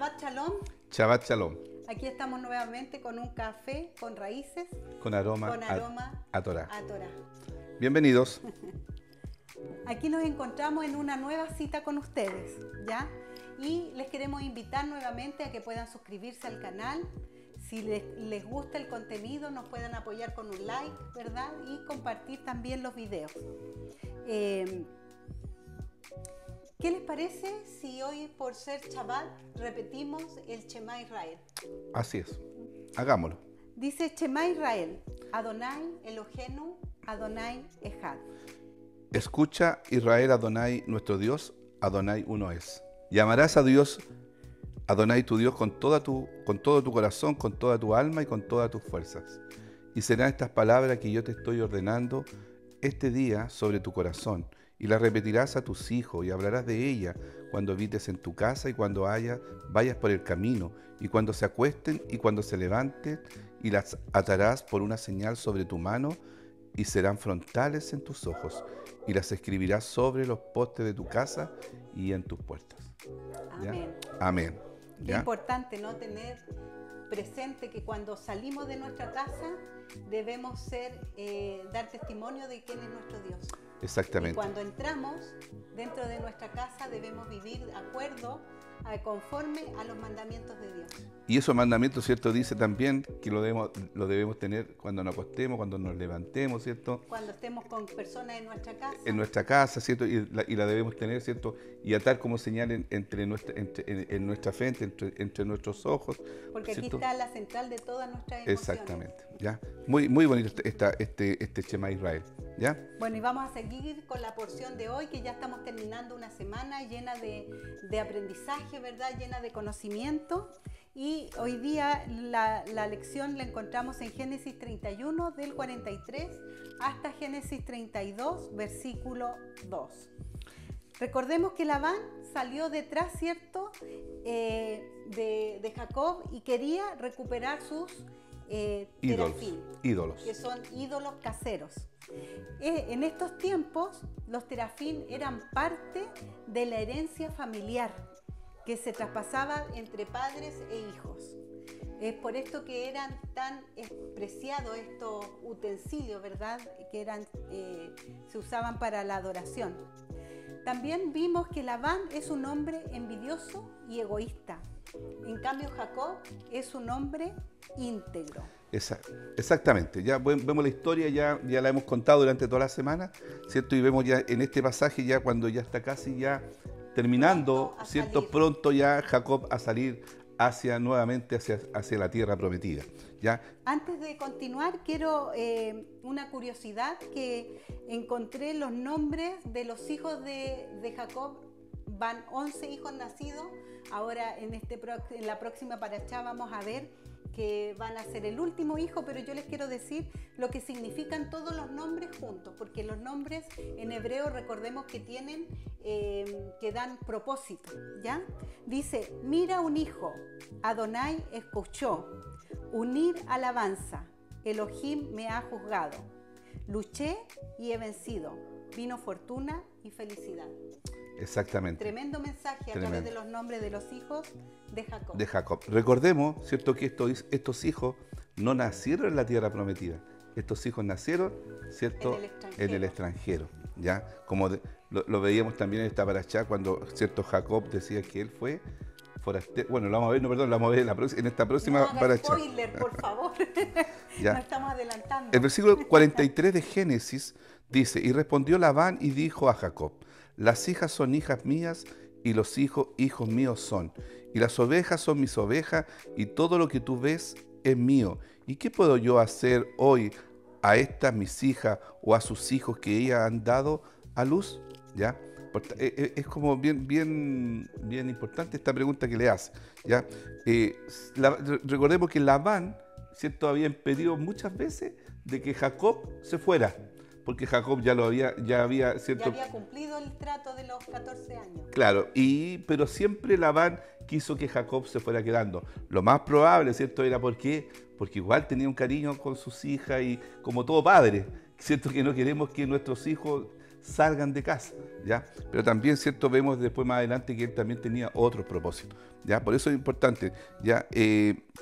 Shabbat Shalom. Shabbat Shalom. Aquí estamos nuevamente con un café con raíces, Con aroma, a Torah. a Torah. Bienvenidos. Aquí nos encontramos en una nueva cita con ustedes, ¿ya? Y les queremos invitar nuevamente a que puedan suscribirse al canal. Si les gusta el contenido, nos puedan apoyar con un like, ¿verdad? Y compartir también los videos. ¿Qué les parece si hoy, por ser Shabbat, repetimos el Shema Israel? Así es. Hagámoslo. Dice Shema Israel, Adonai Eloheinu, Adonai Echad. Escucha, Israel, Adonai, nuestro Dios, Adonai uno es. Llamarás a Dios, Adonai tu Dios, con todo tu corazón, con toda tu alma y con todas tus fuerzas. Y serán estas palabras que yo te estoy ordenando este día sobre tu corazón, y las repetirás a tus hijos, y hablarás de ella cuando habites en tu casa, y cuando vayas por el camino, y cuando se acuesten, y cuando se levanten, y las atarás por una señal sobre tu mano, y serán frontales en tus ojos, y las escribirás sobre los postes de tu casa y en tus puertas. Amén. ¿Ya? Amén. Qué importante, ¿no? Tener presente que cuando salimos de nuestra casa debemos dar testimonio de quién es nuestro Dios. Exactamente. Y cuando entramos dentro de nuestra casa debemos vivir de acuerdo, conforme a los mandamientos de Dios. Y esos mandamientos, ¿cierto? Dice también que lo debemos tener cuando nos acostemos, cuando nos levantemos, ¿cierto? Cuando estemos con personas en nuestra casa. En nuestra casa, ¿cierto? Y la debemos tener, ¿cierto? Y atar como señal en nuestra frente, entre nuestros ojos. Porque ¿cierto? aquí está la central de todas nuestras emociones. Exactamente, ¿ya? Muy bonito este Shema Israel, ¿ya? Bueno, y vamos a seguir con la porción de hoy, que ya estamos terminando una semana llena de aprendizaje, ¿verdad? Llena de conocimiento. Y hoy día la lección la encontramos en Génesis 31, del 43 hasta Génesis 32, versículo 2. Recordemos que Labán salió detrás, ¿cierto?, de Jacob, y quería recuperar sus terafín, ídolos, que son ídolos caseros. En estos tiempos, los terafín eran parte de la herencia familiar que se traspasaba entre padres e hijos. Es por esto que eran tan preciados estos utensilios, ¿verdad?, que se usaban para la adoración. También vimos que Labán es un hombre envidioso y egoísta. En cambio, Jacob es un hombre íntegro. Exactamente, ya vemos la historia, ya la hemos contado durante toda la semana, ¿cierto? Y vemos ya en este pasaje, ya cuando ya está casi ya terminando, ¿cierto? Pronto ya Jacob a salir nuevamente hacia la tierra prometida, ¿ya? Antes de continuar, quiero una curiosidad, que encontré los nombres de los hijos de Jacob. Van 11 hijos nacidos. Ahora en la próxima parashá vamos a ver que van a ser el último hijo, pero yo les quiero decir lo que significan todos los nombres juntos, porque los nombres en hebreo, recordemos que que dan propósito, ¿ya? Dice, mira un hijo, Adonai escuchó, unir alabanza, Elohim me ha juzgado, luché y he vencido, vino fortuna y felicidad. Exactamente. Tremendo mensaje a través de los nombres de los hijos de Jacob. Recordemos, ¿cierto?, que estos hijos no nacieron en la tierra prometida. Estos hijos nacieron, ¿cierto?, en el extranjero, ¿ya? Como lo veíamos también en esta parashá, cuando, ¿cierto?, Jacob decía que él fue forastero. Bueno, lo vamos a ver, lo vamos a ver en esta próxima parashá. No haga spoiler, por favor. Ya. Nos estamos adelantando. El versículo 43 de Génesis dice, y respondió Labán y dijo a Jacob, las hijas son hijas mías y los hijos míos son, y las ovejas son mis ovejas, y todo lo que tú ves es mío. ¿Y qué puedo yo hacer hoy a estas mis hijas o a sus hijos que ellas han dado a luz? ¿Ya? Es como bien importante esta pregunta que le hace, ¿ya? Recordemos que Labán, ¿cierto?, había impedido muchas veces de que Jacob se fuera, porque Jacob ya había, ¿cierto?, ya había cumplido el trato de los 14 años. Claro, pero siempre Labán quiso que Jacob se fuera quedando. Lo más probable, ¿cierto?, era porque igual tenía un cariño con sus hijas, y como todo padre, ¿cierto?, que no queremos que nuestros hijos salgan de casa, ¿ya? Pero también, ¿cierto?, vemos después más adelante que él también tenía otros propósitos. ¿ya? Por eso es importante, ¿ya?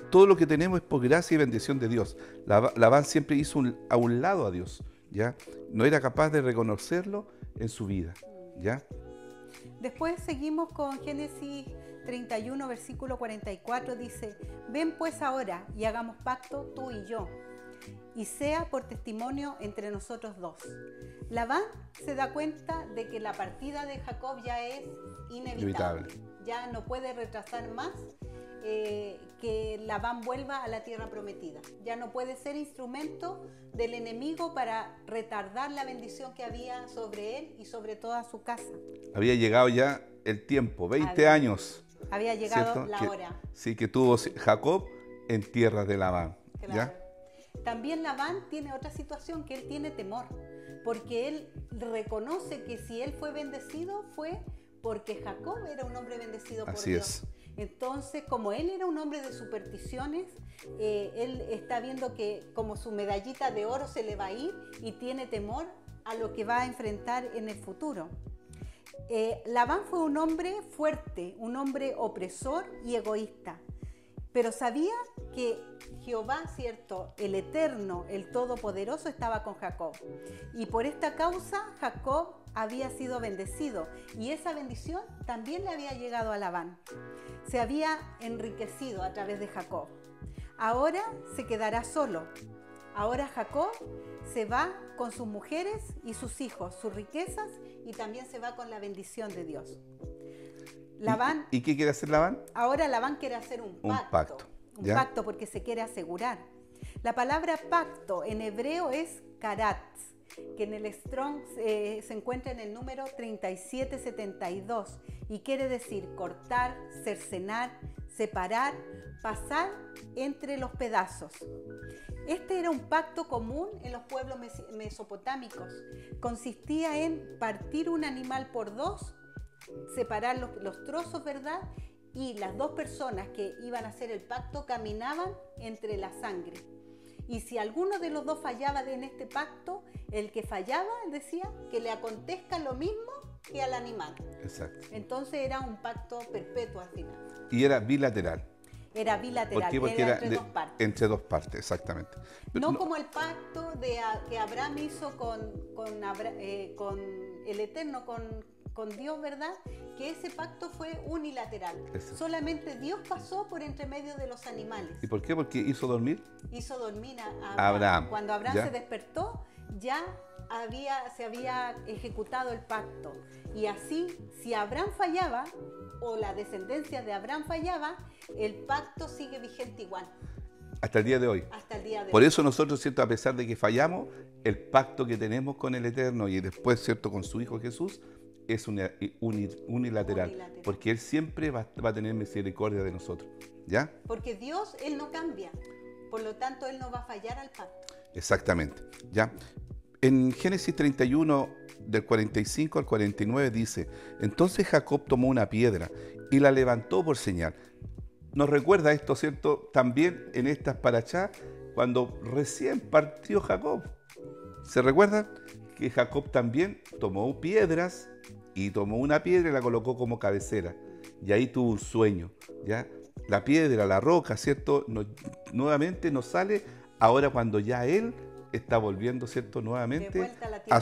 Todo lo que tenemos es por gracia y bendición de Dios. Labán siempre hizo a un lado a Dios, ¿ya? No era capaz de reconocerlo en su vida, ¿ya? Después seguimos con Génesis 31, versículo 44, dice: ven pues ahora y hagamos pacto tú y yo, y sea por testimonio entre nosotros dos. Labán se da cuenta de que la partida de Jacob ya es inevitable. Ya no puede retrasar más que Labán vuelva a la tierra prometida. Ya no puede ser instrumento del enemigo para retardar la bendición que había sobre él y sobre toda su casa. Había llegado ya el tiempo, 20 años. Había llegado, ¿cierto?, la hora. Sí, que tuvo Jacob en tierras de Labán. Claro. ¿Ya? También Labán tiene otra situación, que él tiene temor, porque él reconoce que si él fue bendecido fue porque Jacob era un hombre bendecido por Así Dios. Es. Entonces, como él era un hombre de supersticiones, él está viendo que como su medallita de oro se le va a ir y tiene temor a lo que va a enfrentar en el futuro. Labán fue un hombre fuerte, un hombre opresor y egoísta, pero sabía que Jehová, cierto, el Eterno, el Todopoderoso, estaba con Jacob. Y por esta causa Jacob había sido bendecido y esa bendición también le había llegado a Labán. Se había enriquecido a través de Jacob. Ahora se quedará solo. Ahora Jacob se va con sus mujeres y sus hijos, sus riquezas, y también se va con la bendición de Dios. Labán, ¿Y qué quiere hacer Labán? Ahora Labán quiere hacer un pacto. Un pacto porque se quiere asegurar. La palabra pacto en hebreo es karat, que en el Strong se encuentra en el número 3772 y quiere decir cortar, cercenar, separar, pasar entre los pedazos. Este era un pacto común en los pueblos mesopotámicos. Consistía en partir un animal por dos, separar los trozos, ¿verdad? Y las dos personas que iban a hacer el pacto caminaban entre la sangre. Y si alguno de los dos fallaba en este pacto, el que fallaba decía que le acontezca lo mismo que al animal. Exacto. Entonces era un pacto perpetuo al final. Y era bilateral. Era bilateral. ¿Por qué? Porque era entre dos partes. Entre dos partes, exactamente. No como el pacto que Abraham hizo con el Eterno, con Dios, ¿verdad? Que ese pacto fue unilateral. Exacto. Solamente Dios pasó por entre medio de los animales. ¿Y por qué? Porque hizo dormir. Hizo dormir a Abraham. Cuando Abraham ¿Ya? se despertó, ya se había ejecutado el pacto. Y así, si Abraham fallaba, o la descendencia de Abraham fallaba, el pacto sigue vigente igual. Hasta el día de hoy. Hasta el día de Por hoy. eso nosotros, ¿cierto?, a pesar de que fallamos, el pacto que tenemos con el Eterno y después, ¿cierto?, con su Hijo Jesús, es unilateral. Porque Él siempre va a tener misericordia de nosotros. ¿Ya? Porque Dios, Él no cambia. Por lo tanto, Él no va a fallar al pacto. Exactamente. ¿Ya? En Génesis 31, del 45 al 49, dice: entonces Jacob tomó una piedra y la levantó por señal. Nos recuerda esto, ¿cierto?, también en estas parachá, cuando recién partió Jacob. ¿Se recuerdan? Que Jacob también tomó piedras y tomó una piedra y la colocó como cabecera. Y ahí tuvo un sueño, ¿ya? La piedra, la roca, ¿cierto?, nuevamente nos sale ahora cuando ya él está volviendo, ¿cierto?, nuevamente a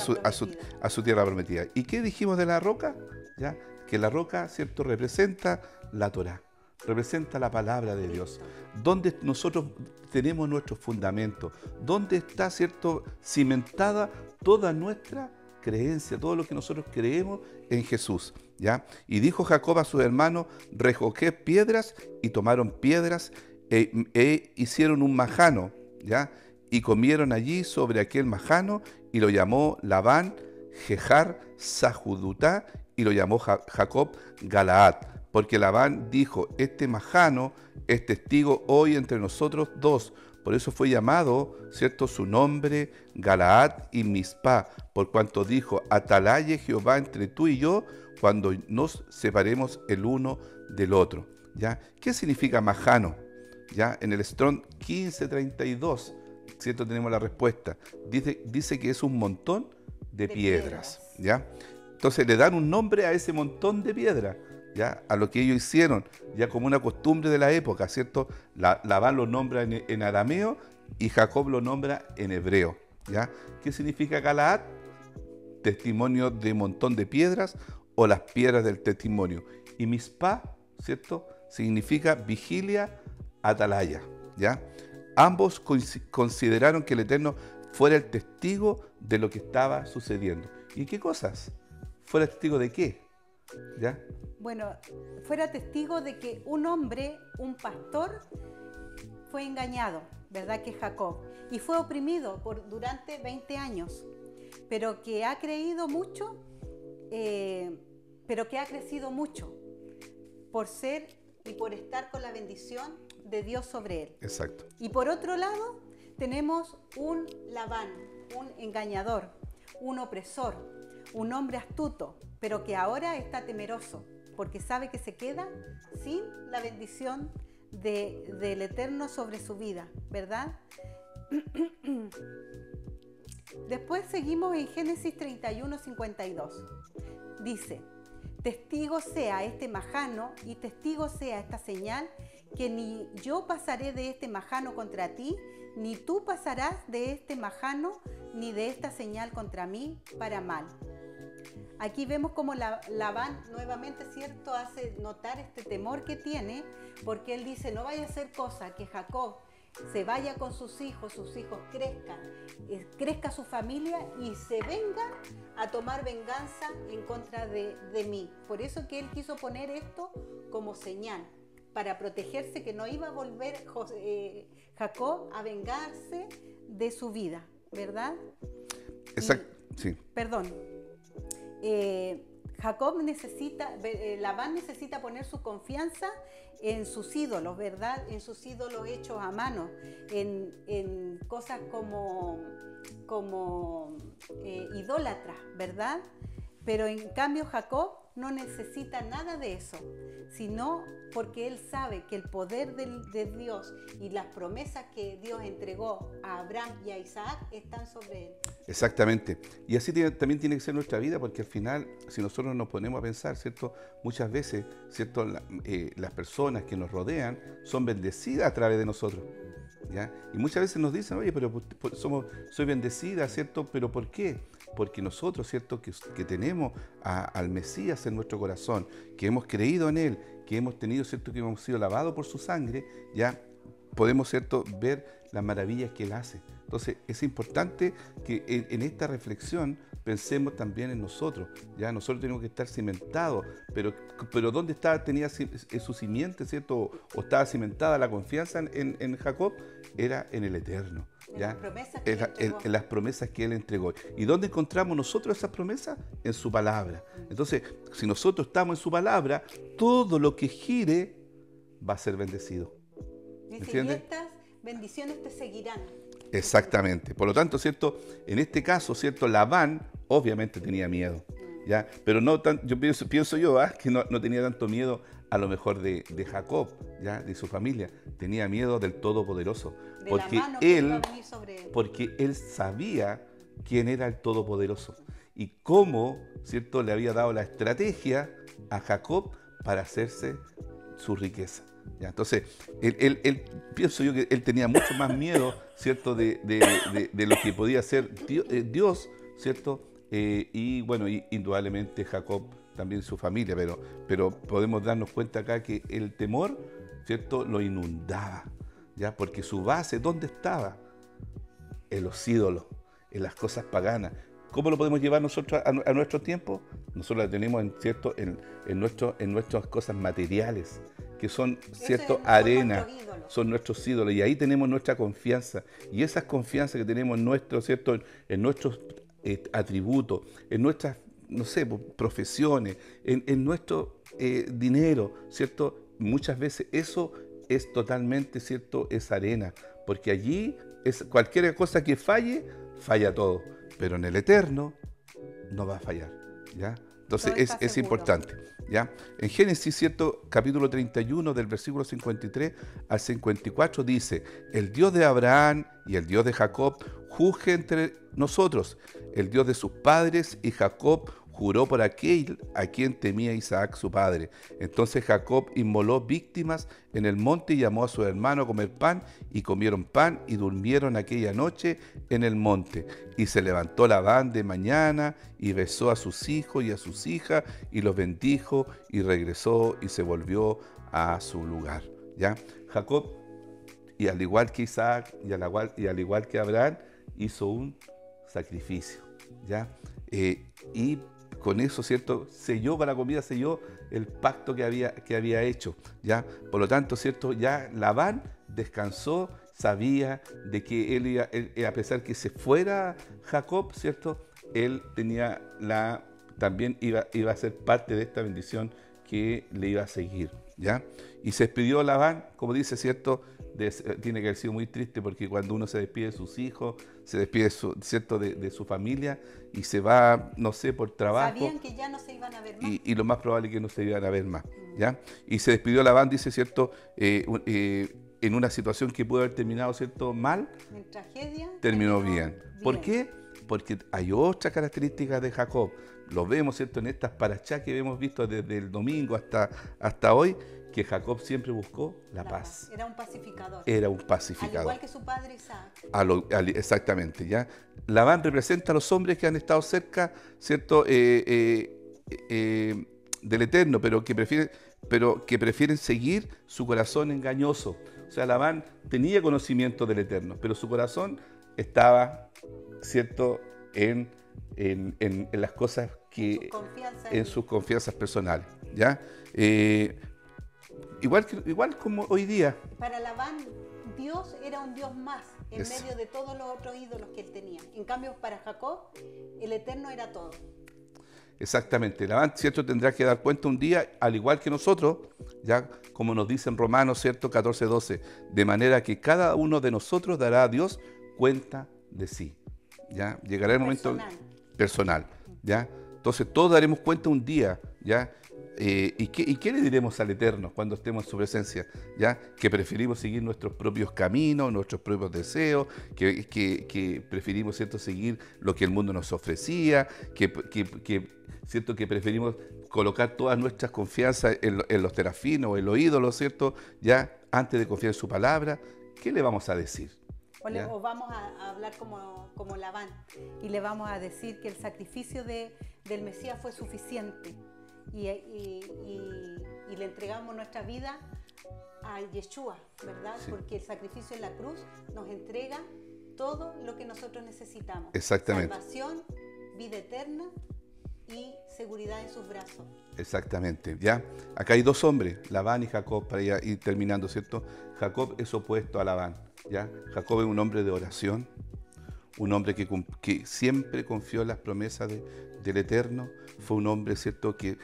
su tierra prometida. ¿Y qué dijimos de la roca? ¿Ya? Que la roca, ¿cierto?, representa la Torá, representa la palabra de Dios, donde nosotros tenemos nuestros fundamentos, donde está, ¿cierto?, cimentada toda nuestra creencia, todo lo que nosotros creemos en Jesús, ¿ya? Y dijo Jacob a sus hermanos: recoged piedras, y tomaron piedras e hicieron un majano, ¿ya? Y comieron allí sobre aquel majano, y lo llamó Labán Jejar Sahudutá, y lo llamó Jacob Galaad, porque Labán dijo: este majano es testigo hoy entre nosotros dos. Por eso fue llamado, ¿cierto?, su nombre Galaad y Mizpá, por cuanto dijo: atalaye Jehová entre tú y yo cuando nos separemos el uno del otro. ¿Ya? ¿Qué significa majano? ¿Ya? En el Strong 1532, ¿cierto?, tenemos la respuesta. Dice que es un montón de piedras. ¿Ya? Entonces le dan un nombre a ese montón de piedras. ¿ya? A lo que ellos hicieron, ya como una costumbre de la época, ¿cierto? Labán lo nombra en arameo y Jacob lo nombra en hebreo, ¿ya? ¿Qué significa Galaad? Testimonio de montón de piedras o las piedras del testimonio. Y Mizpah, ¿cierto? Significa vigilia, atalaya, ¿ya? Ambos consideraron que el Eterno fuera el testigo de lo que estaba sucediendo. ¿Y qué cosas? ¿Fuera testigo de qué? ¿Ya? Bueno, fuera testigo de que un hombre, un pastor, fue engañado, ¿verdad? Que es Jacob, y fue oprimido durante 20 años, pero que ha creído mucho, pero que ha crecido mucho por ser y por estar con la bendición de Dios sobre él. Exacto. Y por otro lado, tenemos un Labán, un engañador, un opresor, un hombre astuto, pero que ahora está temeroso, porque sabe que se queda sin la bendición del Eterno sobre su vida, ¿verdad? Después seguimos en Génesis 31:52. Dice: testigo sea este majano y testigo sea esta señal, que ni yo pasaré de este majano contra ti, ni tú pasarás de este majano ni de esta señal contra mí para mal. Aquí vemos como Labán nuevamente, ¿cierto?, hace notar este temor que tiene, porque él dice: no vaya a ser cosa que Jacob se vaya con sus hijos crezcan, crezca su familia y se venga a tomar venganza en contra de mí. Por eso que él quiso poner esto como señal, para protegerse, que no iba a volver Jacob a vengarse de su vida, ¿verdad? Exacto, sí. Perdón. Labán necesita poner su confianza en sus ídolos, ¿verdad? En sus ídolos hechos a mano, en cosas como idólatras, ¿verdad? Pero en cambio Jacob no necesita nada de eso, sino porque él sabe que el poder de Dios y las promesas que Dios entregó a Abraham y a Isaac están sobre él. Exactamente. Y así también tiene que ser nuestra vida, porque al final, si nosotros nos ponemos a pensar, ¿cierto? Muchas veces, ¿cierto? Las personas que nos rodean son bendecidas a través de nosotros, ¿ya? Y muchas veces nos dicen: oye, pero soy bendecida, ¿cierto? ¿Pero por qué? Porque nosotros, ¿cierto?, que tenemos al Mesías en nuestro corazón, que hemos creído en Él, que hemos tenido, ¿cierto?, que hemos sido lavados por su sangre, ya podemos, ¿cierto?, ver las maravillas que Él hace. Entonces es importante que en esta reflexión pensemos también en nosotros. Ya nosotros tenemos que estar cimentados, pero ¿dónde tenía su simiente, ¿cierto? O estaba cimentada la confianza en Jacob, era en el Eterno. ¿Ya? En las promesas que Él entregó. ¿Y dónde encontramos nosotros esas promesas? En su palabra. Entonces, si nosotros estamos en su palabra, todo lo que gire va a ser bendecido. ¿Me entiendes? Y estas bendiciones te seguirán. Exactamente. Por lo tanto, ¿cierto? En este caso, ¿cierto? Labán obviamente tenía miedo, ¿ya? Pero no yo pienso yo, que no tenía tanto miedo a lo mejor de Jacob, ¿ya? De su familia. Tenía miedo del Todopoderoso. Porque él sabía quién era el Todopoderoso y cómo, ¿cierto?, le había dado la estrategia a Jacob para hacerse su riqueza. ¿Ya? Entonces, él pienso yo que él tenía mucho más miedo, ¿cierto?, de lo que podía hacer Dios, ¿cierto? Y bueno, indudablemente Jacob también su familia, pero podemos darnos cuenta acá que el temor, ¿cierto?, lo inundaba, ¿ya? Porque su base, ¿dónde estaba? En los ídolos, en las cosas paganas. ¿Cómo lo podemos llevar nosotros a nuestro tiempo? Nosotros la tenemos, ¿cierto?, en nuestras cosas materiales, que son, ¿cierto?, arena, son nuestros ídolos, y ahí tenemos nuestra confianza, y esas confianzas que tenemos ¿cierto?, en nuestros atributos, en nuestras, no sé, profesiones, en nuestro dinero, ¿cierto? Muchas veces eso es totalmente, ¿cierto?, es arena, porque allí cualquier cosa que falle, falla todo, pero en el Eterno no va a fallar, ¿ya? Entonces es importante, ¿ya? En Génesis, ¿cierto?, capítulo 31, del versículo 53 al 54, dice: el Dios de Abraham y el Dios de Jacob juzgue entre nosotros, el Dios de sus padres y Jacob juró por aquel a quien temía Isaac su padre. Entonces Jacob inmoló víctimas en el monte y llamó a su hermano a comer pan, y comieron pan y durmieron aquella noche en el monte. Y se levantó Labán de mañana y besó a sus hijos y a sus hijas y los bendijo, y regresó y se volvió a su lugar. ¿Ya? Jacob, y al igual que Isaac y al igual que Abraham, hizo un sacrificio, ¿ya? Y con eso, ¿cierto? Selló para la comida, selló el pacto que había hecho, ¿ya? Por lo tanto, ¿cierto? Ya Labán descansó, sabía de que él, a pesar que se fuera Jacob, ¿cierto? Él tenía también iba a ser parte de esta bendición que le iba a seguir, ¿ya? Y se despidió Labán, como dice, ¿cierto? Tiene que haber sido muy triste, porque cuando uno se despide de sus hijos, se despide, ¿cierto? de su familia, y se va, no sé, por trabajo. Sabían que ya no se iban a ver más. Y lo más probable es que no se iban a ver más, ¿ya? Y se despidió Labán, dice, ¿cierto? En una situación que pudo haber terminado, ¿cierto? Mal, en tragedia, terminó bien. ¿Por qué? Porque hay otras características de Jacob. Lo vemos, ¿cierto? En estas parachá que hemos visto desde el domingo hasta hoy, que Jacob siempre buscó la paz. Era un pacificador. Era un pacificador. Al igual que su padre Isaac. Exactamente, ¿ya? Labán representa a los hombres que han estado cerca, ¿cierto? Del Eterno, pero que prefieren seguir su corazón engañoso. O sea, Labán tenía conocimiento del Eterno, pero su corazón estaba, ¿cierto?, en las cosas que... en sus confianzas personales, ¿ya? Igual como hoy día. Para Labán, Dios era un Dios más en medio de todos los otros ídolos que él tenía. En cambio, para Jacob, el Eterno era todo. Exactamente. Labán, ¿cierto?, tendrá que dar cuenta un día, al igual que nosotros, ya como nos dice en Romanos, ¿cierto?, 14:12, de manera que cada uno de nosotros dará a Dios cuenta de sí. ¿Ya? Llegará el momento personal, ¿ya? Entonces todos daremos cuenta un día, ¿ya? ¿Y qué le diremos al Eterno cuando estemos en su presencia? ¿Ya? Que preferimos seguir nuestros propios caminos, nuestros propios deseos, que preferimos, ¿cierto?, seguir lo que el mundo nos ofrecía, ¿cierto?, que preferimos colocar todas nuestras confianzas en los terafinos o en los ídolos, ¿cierto?, ya, antes de confiar en su palabra. ¿Qué le vamos a decir? O vamos a hablar como Labán, y le vamos a decir que el sacrificio del Mesías fue suficiente, y le entregamos nuestra vida a Yeshua, ¿verdad? Sí. Porque el sacrificio en la cruz nos entrega todo lo que nosotros necesitamos. Exactamente. Salvación, vida eterna y seguridad en sus brazos. Exactamente, ¿ya? Acá hay dos hombres, Labán y Jacob, para ir terminando, ¿cierto? Jacob es opuesto a Labán, ¿ya? Jacob es un hombre de oración, un hombre que siempre confió en las promesas del Eterno. Fue un hombre, ¿cierto?, que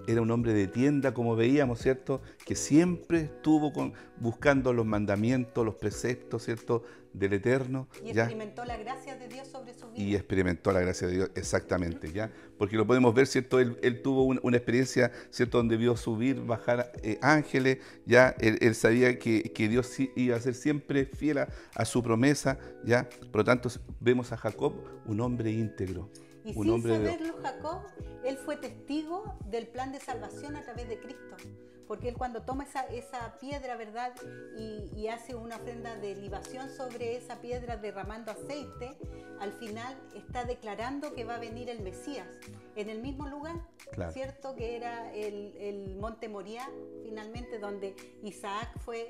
era un hombre de tienda, como veíamos, ¿cierto?, que siempre estuvo buscando los mandamientos, los preceptos, ¿cierto?, del Eterno. Y experimentó la gracia de Dios sobre su vida. Y experimentó la gracia de Dios, exactamente, ¿ya? Porque lo podemos ver, ¿cierto? Él tuvo una experiencia, ¿cierto?, donde vio subir, bajar ángeles, ¿ya? Él sabía que Dios iba a ser siempre fiel a su promesa, ¿ya? Por lo tanto, vemos a Jacob, un hombre íntegro. Y sin saberlo, Jacob, él fue testigo del plan de salvación a través de Cristo. Porque él, cuando toma esa piedra, ¿verdad?, y hace una ofrenda de libación sobre esa piedra derramando aceite, al final está declarando que va a venir el Mesías en el mismo lugar, claro, ¿cierto?, que era el monte Moriah, finalmente, donde Isaac fue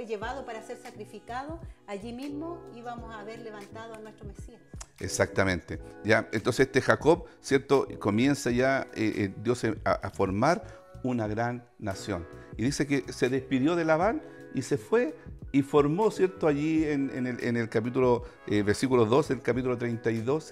llevado para ser sacrificado. Allí mismo íbamos a haber levantado a nuestro Mesías. Exactamente. Ya, entonces Jacob, ¿cierto?, comienza ya Dios a formar una gran nación. Y dice que se despidió de Labán y se fue y formó, ¿cierto?, allí en el capítulo, versículo 2, el capítulo 32,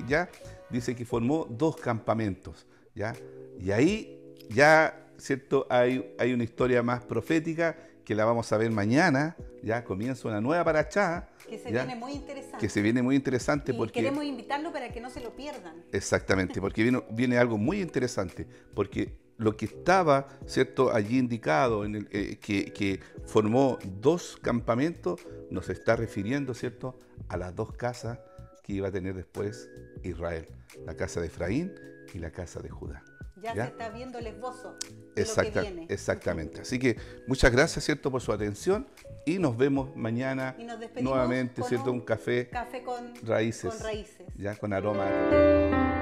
ya dice que formó 2 campamentos, ¿ya? Y ahí ya, ¿cierto?, hay una historia más profética que la vamos a ver mañana. Ya comienza una nueva parachá. Que se viene muy interesante. Que se viene muy interesante, y porque queremos invitarlo para que no se lo pierdan. Exactamente, porque viene algo muy interesante, porque lo que estaba, ¿cierto?, allí indicado, que formó 2 campamentos, nos está refiriendo, ¿cierto?, a las 2 casas que iba a tener después Israel, la casa de Efraín y la casa de Judá. Ya se está viendo el esbozo de lo que viene. Exactamente. Así que muchas gracias, ¿cierto?, por su atención y nos vemos mañana Y nos despedimos nuevamente, con ¿cierto? Un café café con raíces, con raíces. ya con aroma.